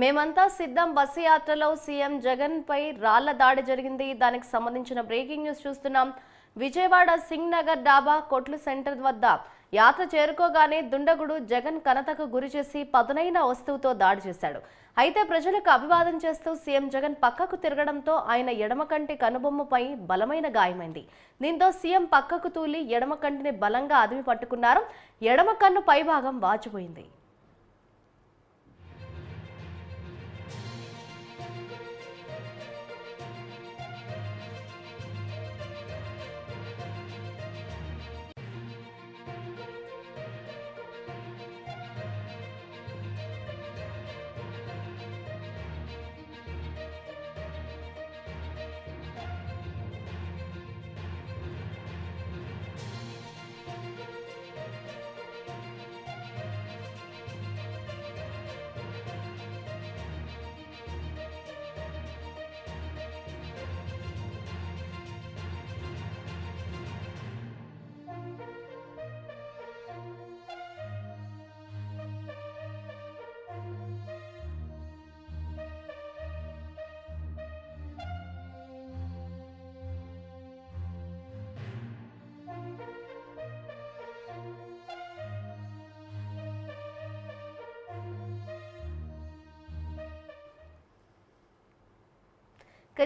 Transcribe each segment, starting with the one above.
మేమంతా సిద్ధం బస్సు యాత్రలో సీఎం జగన్ పై రాళ్ల దాడి జరిగింది. దానికి సంబంధించిన బ్రేకింగ్ న్యూస్ చూస్తున్నాం. విజయవాడ సింగ్ నగర్ డాబా కొట్లు సెంటర్ వద్ద యాత్ర చేరుకోగానే దుండగుడు జగన్ కనతకు గురి చేసి పదునైన వస్తువుతో దాడి చేశాడు. అయితే ప్రజలకు అభివాదం చేస్తూ సీఎం జగన్ పక్కకు తిరగడంతో ఆయన ఎడమ కంటి కనుబొమ్మపై బలమైన గాయమైంది. దీంతో సీఎం పక్కకు తూలి ఎడమ కంటిని బలంగా అదిమి పట్టుకున్నారు. ఎడమ కన్ను పైభాగం వాచిపోయింది.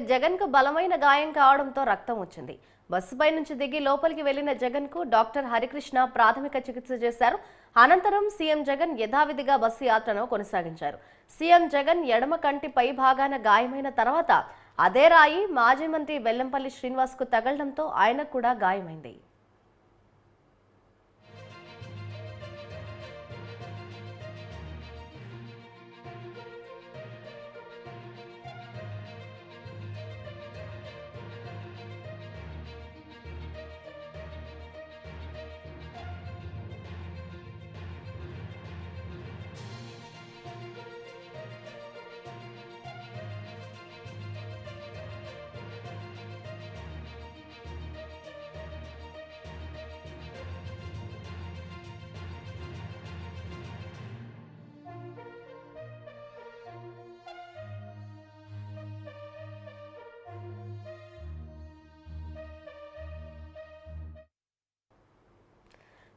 జగన్ కు బలమైన గాయం కావడంతో రక్తం వచ్చింది. బస్సుపై నుంచి దిగి లోపలికి వెళ్లిన జగన్ కు డాక్టర్ హరికృష్ణ ప్రాథమిక చికిత్స చేశారు. అనంతరం సీఎం జగన్ యథావిధిగా బస్సు యాత్రను కొనసాగించారు. సీఎం జగన్ ఎడమ కంటి పై భాగాన గాయమైన తర్వాత అదే రాయి మాజీ మంత్రి వెల్లంపల్లి శ్రీనివాస్ కు తగలడంతో ఆయనకు కూడా గాయమైంది.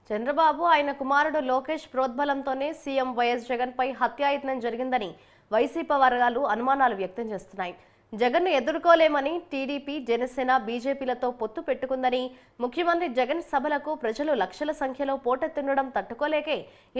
చంద్రబాబు ఆయన కుమారుడు లోకేష్ ప్రోద్బలంతోనే సీఎం వైఎస్ జగన్ పై హత్యాయత్నం జరిగిందని వైసీపీ వర్గాలు అనుమానాలు వ్యక్తం చేస్తున్నాయి. జగన్ ను ఎదుర్కోలేమని టీడీపీ, జనసేన, బీజేపీలతో పొత్తు పెట్టుకుందని, ముఖ్యమంత్రి జగన్ సభలకు ప్రజలు లక్షల సంఖ్యలో పోటెత్తుండడం తట్టుకోలేకే